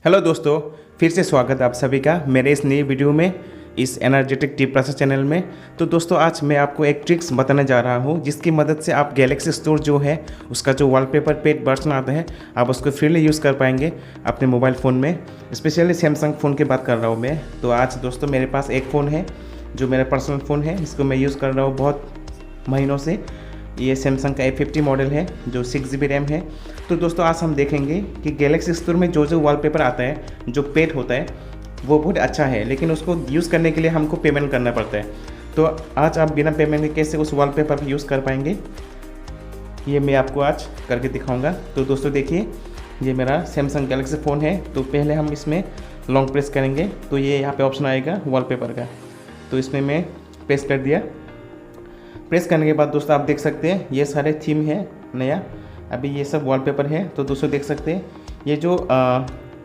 Hello दोस्तों, फिर से स्वागत है आप सभी का मेरे इस नई वीडियो में, इस एनर्जेटिक टी प्लस चैनल में। तो दोस्तों आज मैं आपको एक ट्रिक्स बताने जा रहा हूँ जिसकी मदद से आप गैलेक्सी स्टोर जो है उसका जो वॉलपेपर पेड वर्जन आता है आप उसको फ्रीली यूज़ कर पाएंगे अपने मोबाइल फ़ोन में। स्पेशली सैमसंग फ़ोन की बात कर रहा हूँ मैं। तो आज दोस्तों मेरे पास एक फ़ोन है जो मेरा पर्सनल फ़ोन है, इसको मैं यूज़ कर रहा हूँ बहुत महीनों से। ये सैमसंग का A50 मॉडल है जो 6GB रैम है। तो दोस्तों आज हम देखेंगे कि गैलेक्सी स्टोर में जो जो वॉलपेपर आता है जो पेड होता है वो बहुत अच्छा है, लेकिन उसको यूज़ करने के लिए हमको पेमेंट करना पड़ता है। तो आज आप बिना पेमेंट के कैसे उस वॉलपेपर यूज़ कर पाएंगे ये मैं आपको आज करके दिखाऊंगा। तो दोस्तों देखिए, ये मेरा सैमसंग गैलेक्सी फ़ोन है। तो पहले हम इसमें लॉन्ग प्रेस करेंगे तो ये यहाँ पे ऑप्शन आएगा वॉलपेपर का। तो इसमें मैं प्रेस कर दिया। प्रेस करने के बाद दोस्तों आप देख सकते हैं ये सारे थीम है नया, अभी ये सब वॉलपेपर है। तो दोस्तों देख सकते हैं ये जो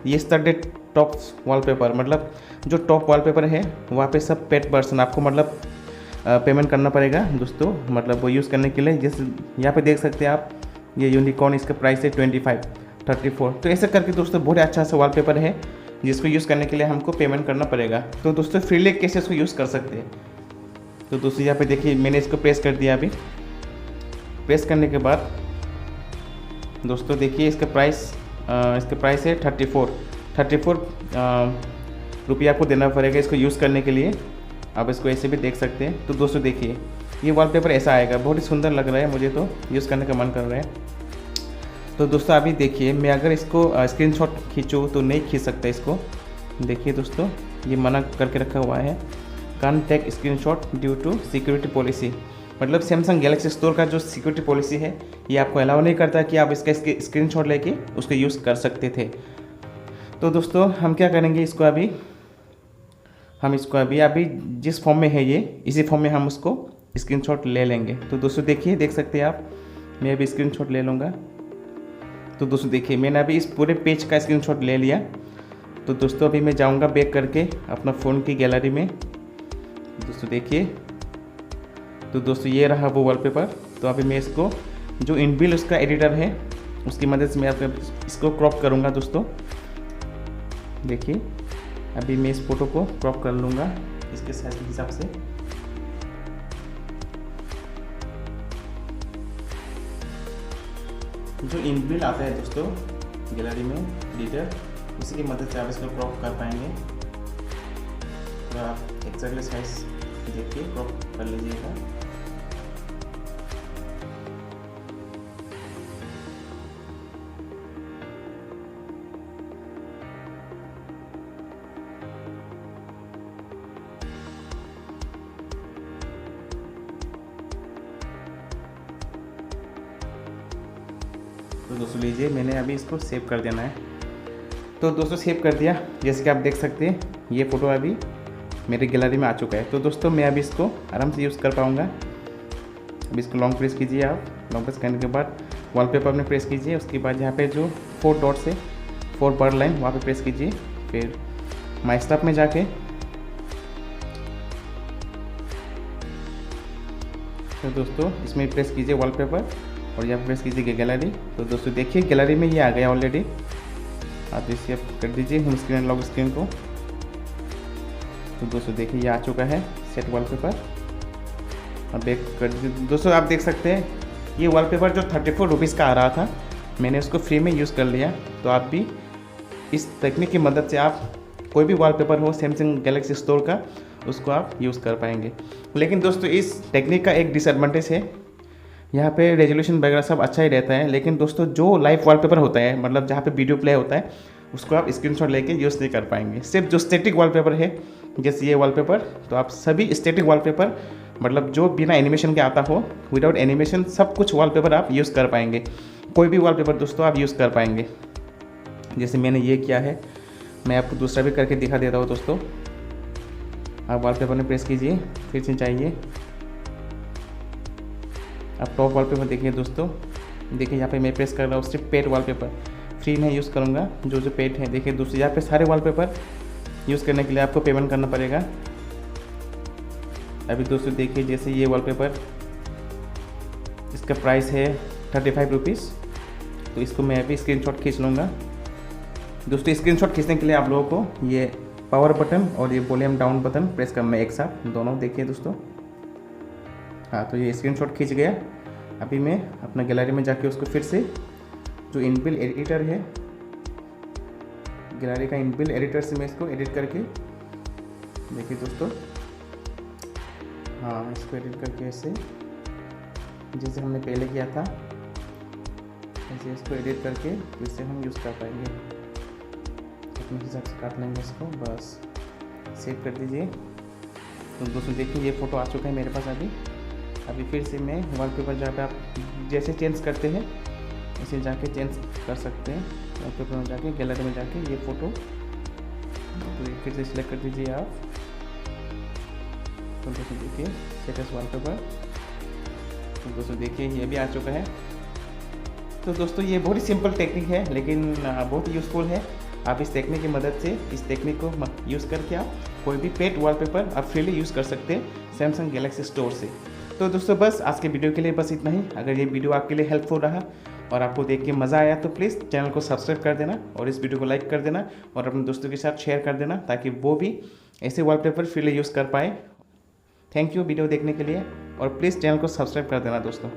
ये स्टडेड टॉप वॉलपेपर, मतलब जो टॉप वॉलपेपर है वहाँ पे सब पेड वर्जन आपको मतलब पेमेंट करना पड़ेगा दोस्तों, मतलब वो यूज़ करने के लिए। जैसे यहाँ पे देख सकते हैं आप, ये यूनिकॉर्न, इसका प्राइस है 25, 34। तो ऐसे करके दोस्तों बहुत अच्छा सा वॉलपेपर है जिसको यूज़ करने के लिए हमको पेमेंट करना पड़ेगा। तो दोस्तों फ्रीली कैसे इसको यूज़ कर सकते हैं। तो दोस्तों यहाँ पे देखिए मैंने इसको प्रेस कर दिया। अभी प्रेस करने के बाद दोस्तों देखिए इसका प्राइस है 34 रुपये आपको देना पड़ेगा इसको यूज़ करने के लिए। आप इसको ऐसे भी देख सकते हैं। तो दोस्तों देखिए ये वॉलपेपर ऐसा आएगा, बहुत ही सुंदर लग रहा है, मुझे तो यूज़ करने का मन कर रहा है। तो दोस्तों अभी देखिए मैं अगर इसको स्क्रीनशॉट खींचूँ तो नहीं खींच सकता इसको। देखिए दोस्तों ये मना करके रखा हुआ है, can't take screenshot due to security policy. मतलब सैमसंग गैलेक्सी स्टोर का जो सिक्योरिटी पॉलिसी है ये आपको अलाउ नहीं करता कि आप इसका स्क्रीनशॉट लेके उसको यूज़ कर सकते थे। तो दोस्तों हम क्या करेंगे, हम इसको अभी जिस फॉर्म में है ये, इसी फॉर्म में हम उसको स्क्रीनशॉट ले लेंगे। तो दोस्तों देखिए, देख सकते हैं आप, मैं अभी स्क्रीनशॉट ले लूँगा। तो दोस्तों देखिए मैंने अभी इस पूरे पेज का स्क्रीनशॉट ले लिया। तो दोस्तों अभी मैं जाऊँगा बैक करके अपना फ़ोन की गैलरी में। दोस्तों देखिए, तो दोस्तों ये रहा वो वॉलपेपर। तो अभी मैं इसको जो इनबिल्ट उसका एडिटर है उसकी मदद से मैं आपको इसको क्रॉप करूँगा। दोस्तों देखिए अभी मैं इस फोटो को क्रॉप कर लूँगा इसके साइज के हिसाब से। जो इनबिल्ट आता है दोस्तों गैलरी में एडिटर, उसी की मदद से आप इसको क्रॉप कर पाएंगे। तो आप एक्जैक्टली साइज देखिए क्रॉप कर लीजिएगा। तो दोस्तों लीजिए मैंने अभी इसको सेव कर देना है। तो दोस्तों सेव कर दिया, जैसे कि आप देख सकते हैं ये फ़ोटो अभी मेरे गैलरी में आ चुका है। तो दोस्तों मैं अभी इसको आराम से यूज़ कर पाऊँगा। अभी इसको लॉन्ग प्रेस कीजिए आप। लॉन्ग प्रेस करने के बाद वॉलपेपर में प्रेस कीजिए। उसके बाद यहाँ पे जो 4 डॉट्स है, 4 बर्ड लाइन, वहाँ पे प्रेस कीजिए। फिर माई स्टॉप में जाके तो दोस्तों इसमें प्रेस कीजिए वॉलपेपर और यहाँ प्रेस कीजिए गैलरी। तो दोस्तों देखिए गैलरी में ये आ गया ऑलरेडी। आप इसे कर दीजिए होम स्क्रीन लॉक स्क्रीन को। तो दोस्तों देखिए ये आ चुका है सेट वॉलपेपर। अब बैक कर दीजिए। दोस्तों आप देख सकते हैं ये वॉलपेपर जो 34 रुपीज़ का आ रहा था, मैंने उसको फ्री में यूज़ कर लिया। तो आप भी इस तकनीक की मदद से आप कोई भी वॉलपेपर हो सैमसंग गैलेक्सी स्टोर का उसको आप यूज़ कर पाएंगे। लेकिन दोस्तों इस टेक्निक का एक डिसएडवांटेज है, यहाँ पे रेजोल्यूशन वगैरह सब अच्छा ही रहता है, लेकिन दोस्तों जो लाइव वॉलपेपर होता है, मतलब जहाँ पे वीडियो प्ले होता है, उसको आप स्क्रीनशॉट लेके यूज़ नहीं कर पाएंगे। सिर्फ जो स्टैटिक वॉलपेपर है जैसे ये वॉलपेपर, तो आप सभी स्टैटिक वॉलपेपर, मतलब जो बिना एनिमेशन के आता हो, विदाउट एनिमेशन सब कुछ वॉलपेपर आप यूज़ कर पाएंगे। कोई भी वॉलपेपर दोस्तों आप यूज़ कर पाएंगे। जैसे मैंने ये किया है, मैं आपको दूसरा भी करके दिखा देता हूँ। दोस्तों आप वॉलपेपर में प्रेस कीजिए, फिर से चाहिए आप टॉप वॉलपेपर देखिए। दोस्तों देखिए यहाँ पे मैं प्रेस कर रहा हूँ, सिर्फ पेड वॉलपेपर, फ्री में यूज़ करूँगा जो पेड है। देखिए दूसरे यहाँ पे सारे वॉलपेपर यूज़ करने के लिए आपको पेमेंट करना पड़ेगा। अभी दोस्तों देखिए जैसे ये वॉलपेपर, इसका प्राइस है 35 रुपीज़। तो इसको मैं अभी स्क्रीनशॉट खींच लूँगा। दोस्तों स्क्रीनशॉट खींचने के लिए आप लोगों को ये पावर बटन और ये वॉल्यूम डाउन बटन प्रेस करना है एक साथ, दोनों। देखिए दोस्तों, हाँ, तो ये स्क्रीनशॉट खींच गया। अभी मैं अपना गैलरी में जाके उसको फिर से जो इनबिल्ट एडिटर है, गैलरी का इनबिल्ट एडिटर से मैं इसको एडिट करके, देखिए दोस्तों, हाँ, इसको एडिट करके ऐसे जैसे हमने पहले किया था ऐसे इसको एडिट करके फिर से हम यूज़ कर पाएंगे। अपने हिसाब से काट लेंगे इसको, बस सेव कर दीजिए। तो दोस्तों देखिए ये फ़ोटो आ चुका है मेरे पास। अभी फिर से मैं वॉलपेपर जहाँ पे आप जैसे चेंज करते हैं इसे जाके चेंज कर सकते हैं। वॉलपेपर में जाके गैलरी में जाके ये फ़ोटो तो फिर से सिलेक्ट कर दीजिए आप। तो दोस्तों देखिए स्टेटस वॉलपेपर, तो दोस्तों देखिए ये भी आ चुका है। तो दोस्तों ये बहुत ही सिंपल टेक्निक है लेकिन बहुत ही यूज़फुल है। आप इस टेक्निक की मदद से, इस टेक्निक को यूज़ करके आप कोई भी पेट वॉलपेपर आप फ्रीली यूज़ कर सकते हैं सैमसंग गैलेक्सी स्टोर से। तो दोस्तों बस आज के वीडियो के लिए बस इतना ही। अगर ये वीडियो आपके लिए हेल्पफुल रहा और आपको देख के मज़ा आया तो प्लीज़ चैनल को सब्सक्राइब कर देना और इस वीडियो को लाइक कर देना और अपने दोस्तों के साथ शेयर कर देना ताकि वो भी ऐसे वॉलपेपर फ्रीली यूज़ कर पाए। थैंक यू वीडियो देखने के लिए और प्लीज़ चैनल को सब्सक्राइब कर देना दोस्तों।